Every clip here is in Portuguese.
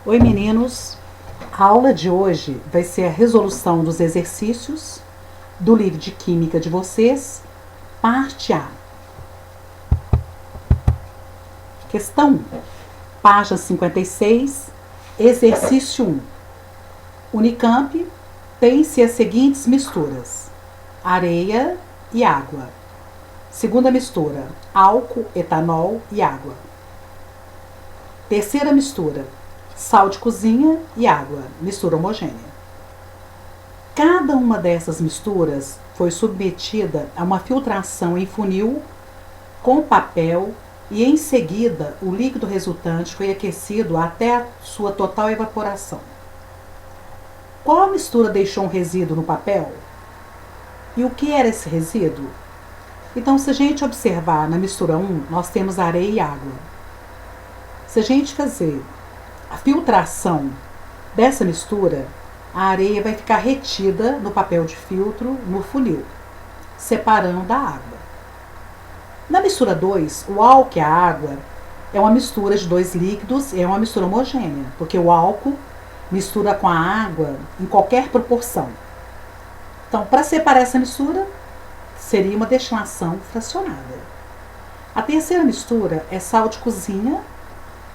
Oi meninos, a aula de hoje vai ser a resolução dos exercícios do livro de Química de vocês, parte A. Questão 1, página 56, exercício 1. Unicamp tem-se as seguintes misturas: areia e água. Segunda mistura, álcool, etanol e água. Terceira mistura, sal de cozinha e água, mistura homogênea. Cada uma dessas misturas foi submetida a uma filtração em funil com papel e em seguida o líquido resultante foi aquecido até a sua total evaporação. Qual a mistura deixou um resíduo no papel? E o que era esse resíduo? Então, se a gente observar na mistura 1, nós temos areia e água. Se a gente fazer a filtração dessa mistura, a areia vai ficar retida no papel de filtro, no funil, separando da água. Na mistura 2, o álcool e a água é uma mistura de dois líquidos, é uma mistura homogênea, porque o álcool mistura com a água em qualquer proporção. Então, para separar essa mistura, seria uma destilação fracionada. A terceira mistura é sal de cozinha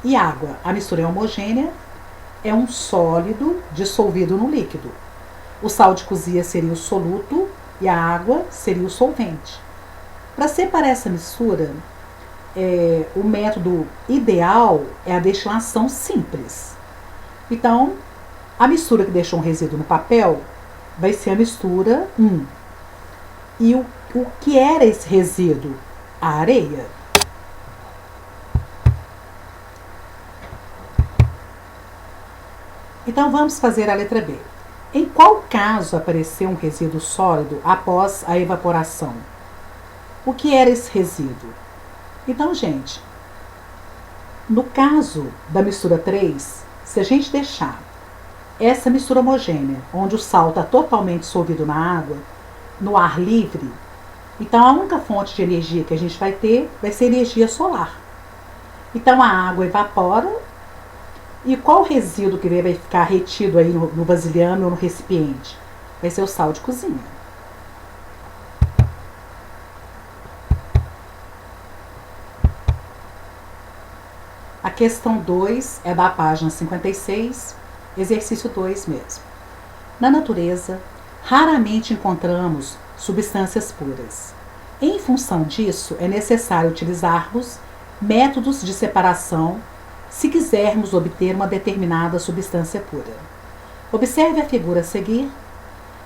e água. A mistura é homogênea, é um sólido dissolvido no líquido. O sal de cozinha seria o soluto e a água seria o solvente. Para separar essa mistura, o método ideal é a destilação simples. Então, a mistura que deixou um resíduo no papel vai ser a mistura 1. E o que era esse resíduo? A areia. Então vamos fazer a letra B. Em qual caso apareceu um resíduo sólido após a evaporação? O que era esse resíduo? Então, gente, no caso da mistura 3, se a gente deixar essa mistura homogênea, onde o sal está totalmente dissolvido na água, no ar livre, então a única fonte de energia que a gente vai ter vai ser energia solar. Então a água evapora. E qual resíduo que vai ficar retido aí no vasilhame ou no recipiente? Vai ser o sal de cozinha. A questão 2 é da página 56, exercício 2 mesmo. Na natureza, raramente encontramos substâncias puras. Em função disso, é necessário utilizarmos métodos de separação se quisermos obter uma determinada substância pura. Observe a figura a seguir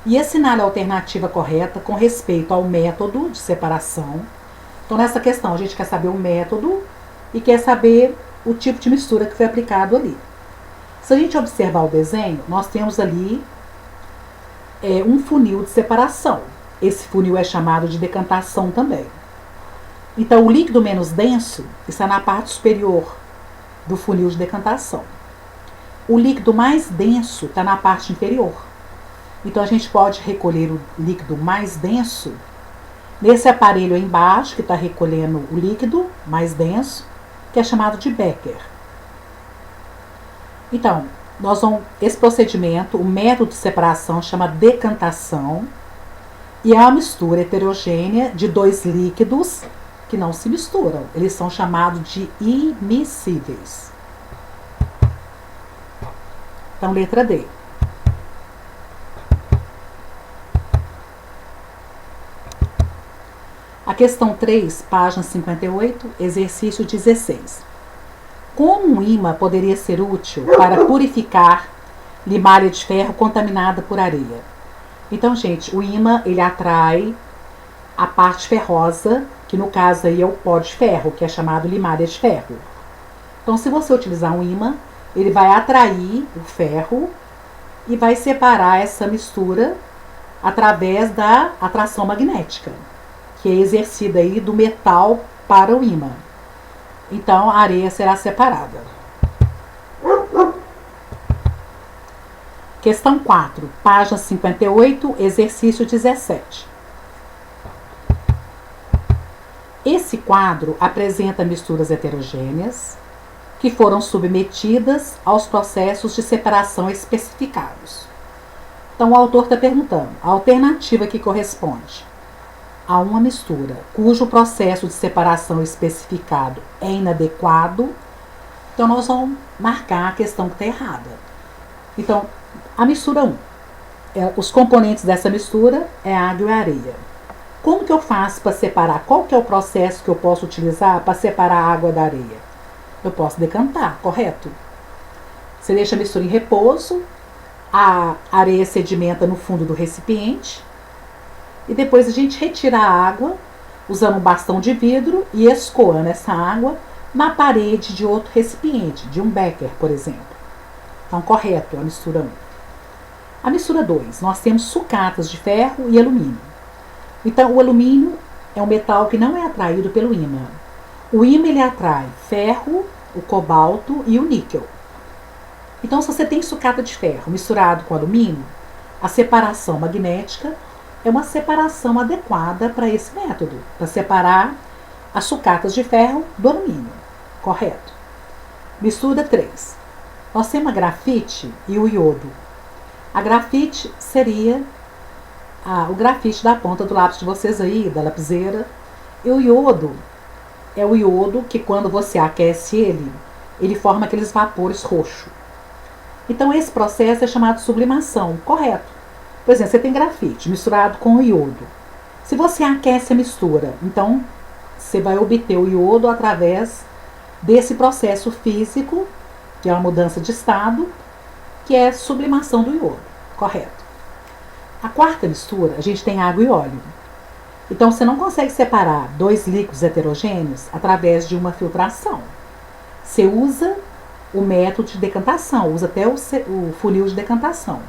e assinale a alternativa correta com respeito ao método de separação. Então, nessa questão, a gente quer saber o método e quer saber o tipo de mistura que foi aplicado ali. Se a gente observar o desenho, nós temos ali um funil de separação. Esse funil é chamado de decantação também. Então, o líquido menos denso está na parte superior do funil de decantação. O líquido mais denso está na parte inferior. Então, a gente pode recolher o líquido mais denso nesse aparelho aí embaixo, que está recolhendo o líquido mais denso, que é chamado de Becker. Então, esse procedimento, o método de separação chama decantação, e é uma mistura heterogênea de dois líquidos que não se misturam. Eles são chamados de immiscíveis. Então, letra D. A questão 3, página 58, exercício 16. Como um ímã poderia ser útil para purificar limalha de ferro contaminada por areia? Então, gente, o ímã, ele atrai a parte ferrosa, que no caso aí é o pó de ferro, que é chamado limalha de ferro. Então, se você utilizar um ímã, ele vai atrair o ferro e vai separar essa mistura através da atração magnética, que é exercida aí do metal para o ímã. Então, a areia será separada. Questão 4, página 58, exercício 17. Esse quadro apresenta misturas heterogêneas, que foram submetidas aos processos de separação especificados. Então, o autor está perguntando, a alternativa que corresponde a uma mistura cujo processo de separação especificado é inadequado, então nós vamos marcar a questão que está errada. Então, a mistura 1. Os componentes dessa mistura é água e areia. Como que eu faço para separar? Qual que é o processo que eu posso utilizar para separar a água da areia? Eu posso decantar, correto? Você deixa a mistura em repouso, a areia sedimenta no fundo do recipiente e depois a gente retira a água usando um bastão de vidro e escoando essa água na parede de outro recipiente, de um becker, por exemplo. Então, correto, a mistura 1. A mistura 2, nós temos sucatas de ferro e alumínio. Então, o alumínio é um metal que não é atraído pelo ímã. O ímã ele atrai ferro, o cobalto e o níquel. Então, se você tem sucata de ferro misturado com alumínio, a separação magnética é uma separação adequada para esse método, para separar as sucatas de ferro do alumínio. Correto. Mistura 3. Nós temos a grafite e o iodo. A grafite seria o grafite da ponta do lápis de vocês aí, da lapiseira. E o iodo é o iodo que quando você aquece ele forma aqueles vapores roxos. Então esse processo é chamado de sublimação, correto? Por exemplo, você tem grafite misturado com o iodo. Se você aquece a mistura, então você vai obter o iodo através desse processo físico, que é uma mudança de estado, que é sublimação do iodo, correto? A quarta mistura, a gente tem água e óleo. Então você não consegue separar dois líquidos heterogêneos através de uma filtração. Você usa o método de decantação, usa até o funil de decantação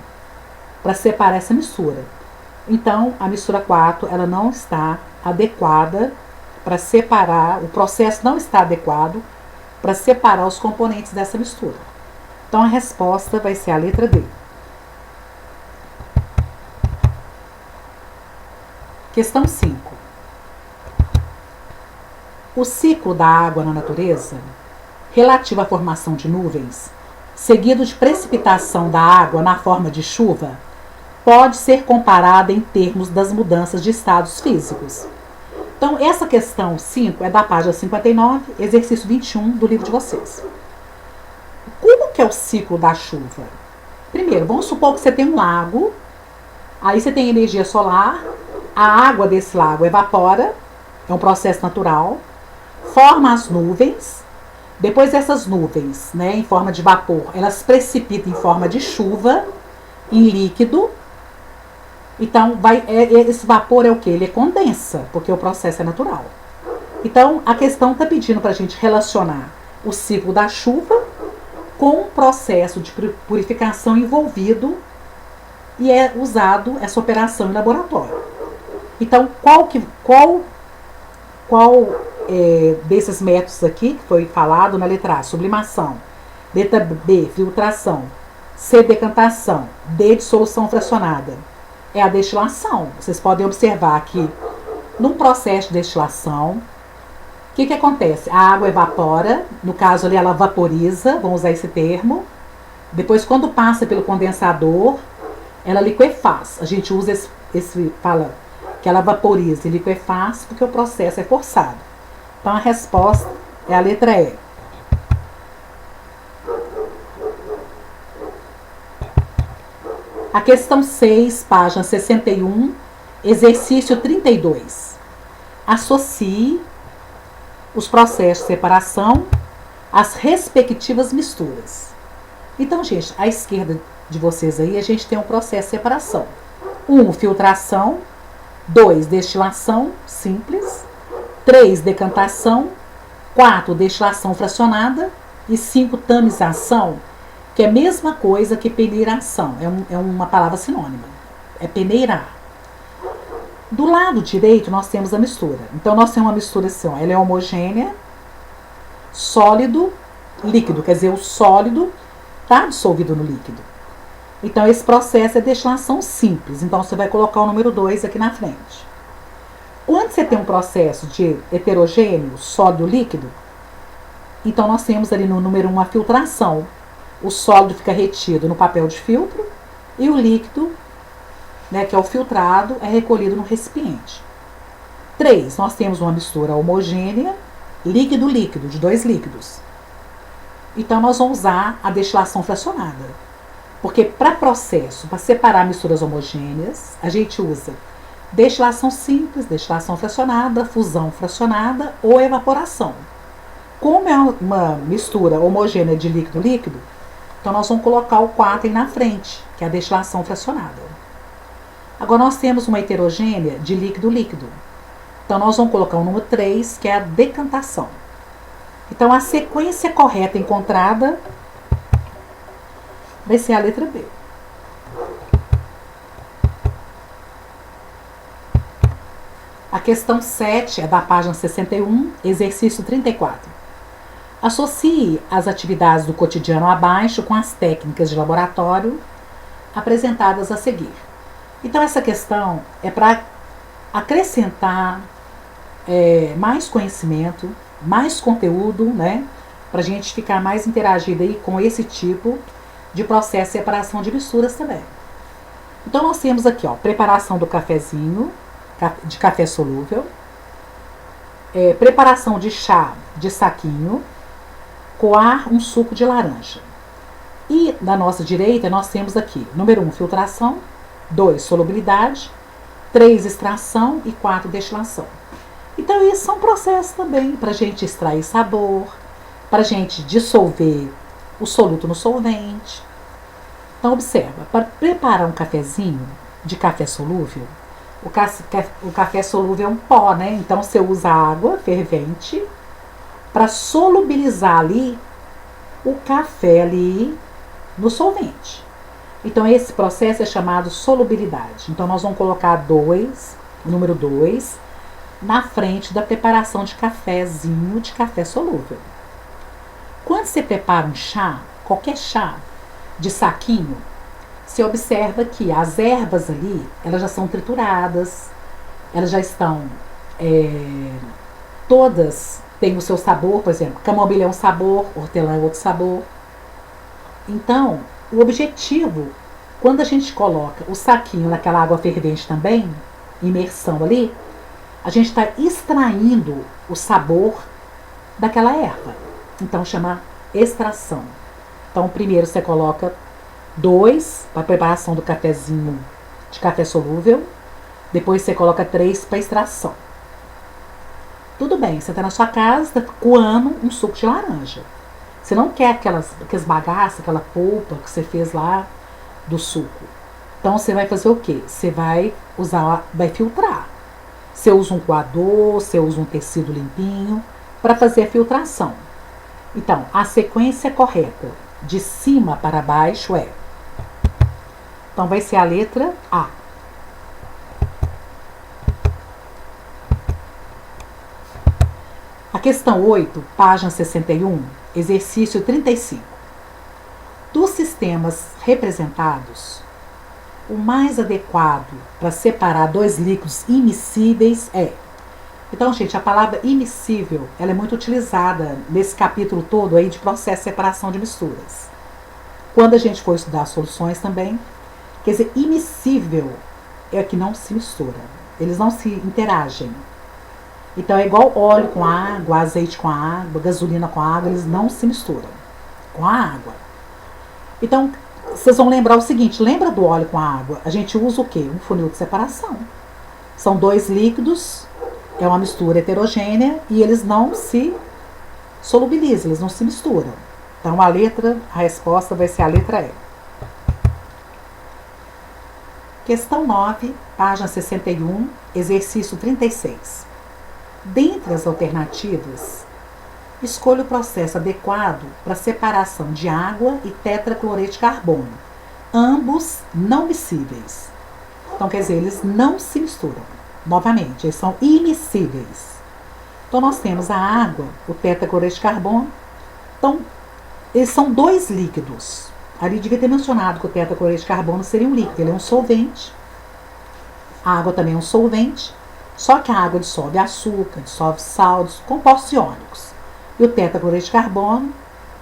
para separar essa mistura. Então, a mistura 4, ela não está adequada para separar, o processo não está adequado para separar os componentes dessa mistura. Então, a resposta vai ser a letra D. Questão 5. O ciclo da água na natureza, relativo à formação de nuvens, seguido de precipitação da água na forma de chuva, pode ser comparado em termos das mudanças de estados físicos. Então, essa questão 5 é da página 59, exercício 21 do livro de vocês. Como que é o ciclo da chuva? Primeiro, vamos supor que você tem um lago, aí você tem energia solar, a água desse lago evapora, é um processo natural, forma as nuvens, depois essas nuvens, em forma de vapor, elas precipitam em forma de chuva, em líquido. Então, esse vapor é o que? Ele condensa, porque o processo é natural. Então, a questão está pedindo para a gente relacionar o ciclo da chuva com o processo de purificação envolvido e é usado essa operação em laboratório. Então, qual desses métodos aqui, que foi falado na letra A, sublimação, letra B, filtração, C, decantação, D, dissolução fracionada, é a destilação. Vocês podem observar que num processo de destilação, o que acontece? A água evapora, no caso ali ela vaporiza, vamos usar esse termo. Depois, quando passa pelo condensador, ela liquefaz. A gente usa fala que ela vaporiza e liquefaz porque o processo é forçado. Então, a resposta é a letra E. A questão 6, página 61, exercício 32. Associe os processos de separação às respectivas misturas. Então, gente, à esquerda de vocês aí, a gente tem um processo de separação. 1, filtração. 2, destilação simples. 3, decantação. 4, destilação fracionada. E 5, tamização, que é a mesma coisa que peneiração. É uma palavra sinônima. É peneirar. Do lado direito, nós temos a mistura. Então, nós temos uma mistura assim, ela é homogênea, sólido, líquido. Quer dizer, o sólido está dissolvido no líquido. Então, esse processo é destilação simples. Então, você vai colocar o número 2 aqui na frente. Quando você tem um processo de heterogêneo, sólido, líquido, Então, nós temos ali no número 1 a filtração. O sólido fica retido no papel de filtro e o líquido, né, que é o filtrado, é recolhido no recipiente. 3, nós temos uma mistura homogênea, líquido-líquido, de 2 líquidos. Então, nós vamos usar a destilação fracionada. Porque para processo, para separar misturas homogêneas, a gente usa destilação simples, destilação fracionada, fusão fracionada ou evaporação. Como é uma mistura homogênea de líquido-líquido, então nós vamos colocar o 4 aí na frente, que é a destilação fracionada. Agora nós temos uma heterogênea de líquido-líquido. Então nós vamos colocar o número 3, que é a decantação. Então a sequência correta encontrada vai ser a letra B. A questão 7 é da página 61, exercício 34. Associe as atividades do cotidiano abaixo com as técnicas de laboratório apresentadas a seguir. Então, essa questão é para acrescentar mais conhecimento, mais conteúdo, né? Para a gente ficar mais interagido aí com esse tipo de processo de separação de misturas também. Então, nós temos aqui, ó, preparação do cafezinho, de café solúvel, preparação de chá de saquinho, coar um suco de laranja. E na nossa direita nós temos aqui, número 1, filtração, 2, solubilidade, 3, extração e 4, destilação. Então isso são processos também para a gente extrair sabor, para a gente dissolver o soluto no solvente. Então observa, para preparar um cafezinho de café solúvel, o café solúvel é um pó, né? Então você usa água fervente para solubilizar ali o café ali no solvente. Então esse processo é chamado solubilidade. Então nós vamos colocar 2, o número 2, na frente da preparação de cafezinho de café solúvel. Quando você prepara um chá, qualquer chá de saquinho, você observa que as ervas ali, elas já são trituradas, elas já estão todas têm o seu sabor, por exemplo, camomila é um sabor, hortelã é outro sabor. Então, o objetivo, quando a gente coloca o saquinho naquela água fervente também, imersão ali, a gente está extraindo o sabor daquela erva. Então, chama extração. Então, primeiro você coloca 2 para a preparação do cafezinho de café solúvel, depois você coloca 3 para extração. Tudo bem, você está na sua casa, está coando um suco de laranja. Você não quer aquelas bagaças, aquela polpa que você fez lá do suco. Então você vai fazer o quê? Você vai filtrar. Você usa um coador, você usa um tecido limpinho para fazer a filtração. Então, a sequência correta de cima para baixo é. Então vai ser a letra A. A questão 8, página 61, exercício 35. Dos sistemas representados, o mais adequado para separar 2 líquidos immiscíveis é. Então, gente, a palavra immiscível, ela é muito utilizada nesse capítulo todo aí de processo de separação de misturas. Quando a gente for estudar soluções também, quer dizer, immiscível é que não se mistura, eles não se interagem. Então é igual óleo com água, azeite com água, gasolina com água, eles não se misturam com a água. Então, vocês vão lembrar o seguinte, lembra do óleo com a água? A gente usa o quê? Um funil de separação. São 2 líquidos, é uma mistura heterogênea e eles não se solubilizam, eles não se misturam. Então a resposta vai ser a letra E. Questão 9, página 61, exercício 36. Dentre as alternativas, escolha o processo adequado para separação de água e tetracloreto de carbono, ambos não miscíveis. Então, quer dizer, eles não se misturam. Novamente, eles são immiscíveis. Então, nós temos a água, o tetracloreto de carbono. Então, eles são 2 líquidos. Ali devia ter mencionado que o tetracloreto de carbono seria um líquido, ele é um solvente. A água também é um solvente. Só que a água dissolve açúcar, dissolve sal, compostos iônicos. E o tetracloreto de carbono,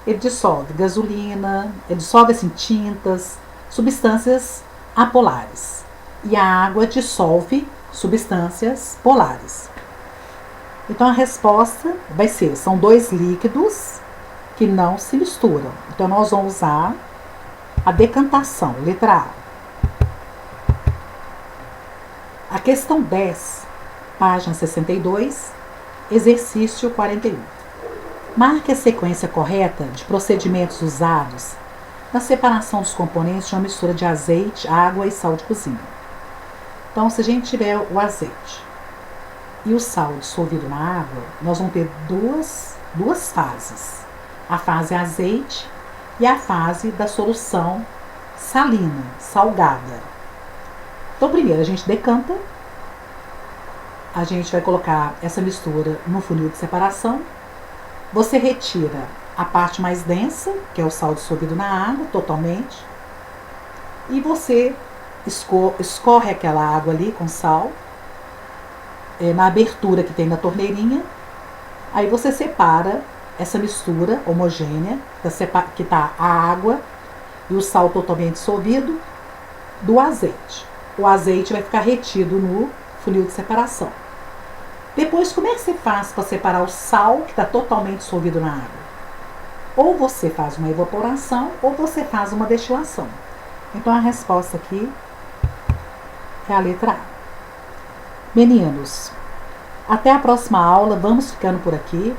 ele dissolve gasolina, ele dissolve assim, tintas, substâncias apolares. E a água dissolve substâncias polares. Então a resposta vai ser, são dois líquidos que não se misturam. Então nós vamos usar a decantação, letra A. A questão 10, página 62, exercício 41. Marque a sequência correta de procedimentos usados na separação dos componentes de uma mistura de azeite, água e sal de cozinha. Então, se a gente tiver o azeite e o sal dissolvido na água, nós vamos ter duas fases. A fase azeite e a fase da solução salina, salgada. Então, primeiro a gente decanta, a gente vai colocar essa mistura no funil de separação. Você retira a parte mais densa, que é o sal dissolvido na água, totalmente, e você escorre aquela água ali com sal na abertura que tem na torneirinha. Aí você separa essa mistura homogênea, que está a água e o sal totalmente dissolvido, do azeite. O azeite vai ficar retido no funil de separação. Depois, como é que você faz para separar o sal que está totalmente dissolvido na água? Ou você faz uma evaporação, ou você faz uma destilação. Então, a resposta aqui é a letra A. Meninos, até a próxima aula. Vamos ficando por aqui.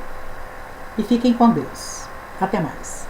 E fiquem com Deus. Até mais.